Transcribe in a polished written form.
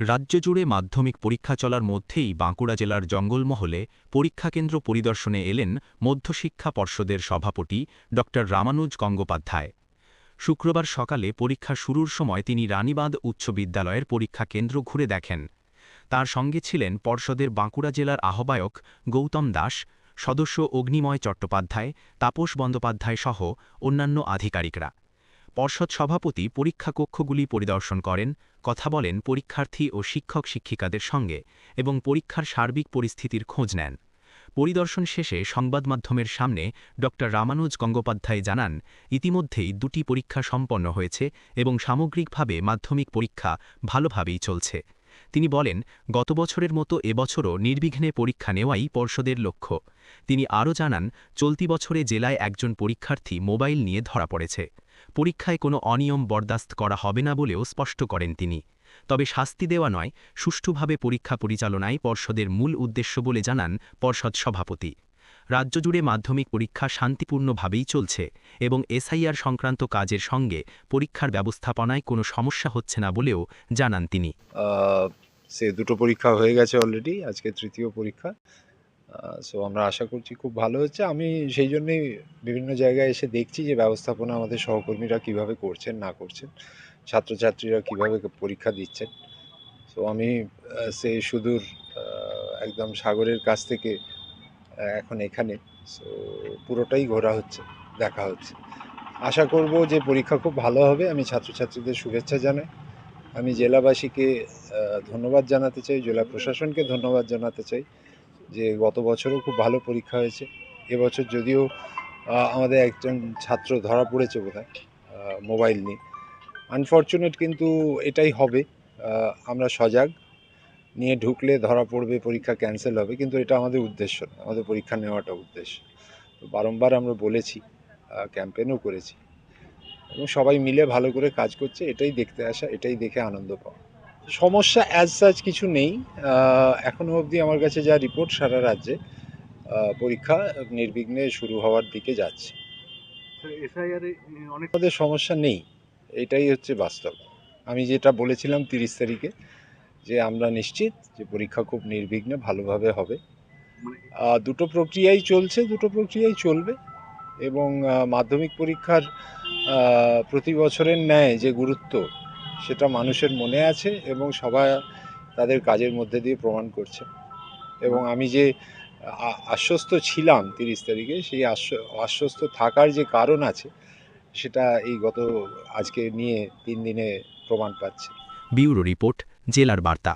রাজ্য জুড়ে মাধ্যমিক পরীক্ষা চলার মধ্যেই বাঁকুড়া জেলার জঙ্গলমহলে পরীক্ষাকেন্দ্র পরিদর্শনে এলেন মধ্যশিক্ষা পর্ষদের সভাপতি ড রামানুজ গঙ্গোপাধ্যায়। শুক্রবার সকালে পরীক্ষা শুরুর সময় তিনি রানীবাঁধ উচ্চ বিদ্যালয়ের পরীক্ষা কেন্দ্র ঘুরে দেখেন। তার সঙ্গে ছিলেন পর্ষদের বাঁকুড়া জেলার আহ্বায়ক গৌতম দাস, সদস্য অগ্নিময় চট্টোপাধ্যায়, তাপস বন্দ্যোপাধ্যায় সহ অন্যান্য আধিকারিকরা। পর্ষদ সভাপতি পরীক্ষা কক্ষগুলি পরিদর্শন করেন, কথা বলেন পরীক্ষার্থী ও শিক্ষক শিক্ষিকাদের সঙ্গে এবং পরীক্ষার সার্বিক পরিস্থিতির খোঁজ নেন। পরিদর্শন শেষে সংবাদমাধ্যমের সামনে ড রামানুজ গঙ্গোপাধ্যায় জানান, ইতিমধ্যেই দুটি পরীক্ষা সম্পন্ন হয়েছে এবং সামগ্রিকভাবে মাধ্যমিক পরীক্ষা ভালোভাবেই চলছে। তিনি বলেন, গত বছরের মতো এবছরও নির্বিঘ্নে পরীক্ষা নেওয়াই পর্ষদের লক্ষ্য। তিনি আরও জানান, চলতি বছরে জেলায় একজন পরীক্ষার্থী মোবাইল নিয়ে ধরা পড়েছে। পরীক্ষায় কোনো অনিয়ম বরদাস্ত করা হবে না বলেও স্পষ্ট করেন তিনি। তবে শাস্তি দেওয়া নয়, সুষ্ঠুভাবে পরীক্ষা পরিচালনাই পর্ষদের মূল উদ্দেশ্য বলে জানান পর্ষদ সভাপতি। রাজ্য জুড়ে মাধ্যমিক পরীক্ষা শান্তিপূর্ণভাবেই চলছে এবং এসআইআর সংক্রান্ত কাজের সঙ্গে পরীক্ষার ব্যবস্থাপনায় কোনো সমস্যা হচ্ছে না বলেও জানান তিনি। সে দুটো পরীক্ষা হয়ে গেছে অলরেডি, আজকে তৃতীয় পরীক্ষা। সো আমরা আশা করছি খুব ভালো হচ্ছে। আমি সেই জন্যেই বিভিন্ন জায়গায় এসে দেখছি যে ব্যবস্থাপনা আমাদের সহকর্মীরা কিভাবে করছেন না করছেন, ছাত্রছাত্রীরা কিভাবে পরীক্ষা দিচ্ছেন। সো আমি সেই সুদূর একদম সাগরের কাছ থেকে এখন এখানে, সো পুরোটাই ঘোরা হচ্ছে, দেখা হচ্ছে। আশা করব যে পরীক্ষা খুব ভালো হবে। আমি ছাত্রছাত্রীদের শুভেচ্ছা জানাই। আমি জেলাবাসীকে ধন্যবাদ জানাতে চাই, জেলা প্রশাসনকে ধন্যবাদ জানাতে চাই যে গত বছরও খুব ভালো পরীক্ষা হয়েছে। এবছর যদিও আমাদের একজন ছাত্র ধরা পড়েছে বোধহয় মোবাইল নিয়ে, আনফর্চুনেট, কিন্তু এটাই হবে। আমরা সজাগ, নিয়ে ঢুকলে ধরা পড়বে, পরীক্ষা ক্যান্সেল হবে, কিন্তু এটা আমাদের উদ্দেশ্য না, আমাদের পরীক্ষা নেওয়াটা উদ্দেশ্য। তো বারংবার আমরা বলেছি, ক্যাম্পেনও করেছি এবং সবাই মিলে ভালো করে কাজ করছে, এটাই দেখতে আসা, এটাই দেখে আনন্দ পাওয়া। সমস্যা অ্যাজ সাচ কিছু নেই। এখনও অবধি আমার কাছে যা রিপোর্ট, সারা রাজ্যে পরীক্ষা নির্বিঘ্নে শুরু হওয়ার দিকে যাচ্ছে। আমাদের সমস্যা নেই, এটাই হচ্ছে বাস্তব। আমি যেটা বলেছিলাম 30 তারিখে, যে আমরা নিশ্চিত যে পরীক্ষা খুব নির্বিঘ্নে ভালোভাবে হবে। দুটো প্রক্রিয়াই চলছে, দুটো প্রক্রিয়াই চলবে এবং মাধ্যমিক পরীক্ষার প্রতি বছরের ন্যায় যে গুরুত্ব, সেটা মানুষের মনে আছে এবং সবাই তাদের কাজের মধ্যে দিয়ে প্রমাণ করছে। এবং আমি যে আশ্বস্ত ছিলাম 30 তারিখে, সেই আশ্বস্ত থাকার যে কারণ আছে, সেটা এই আজকে নিয়ে 3 দিনে প্রমাণ পাচ্ছে। ব্যুরো রিপোর্ট, জেলার বার্তা।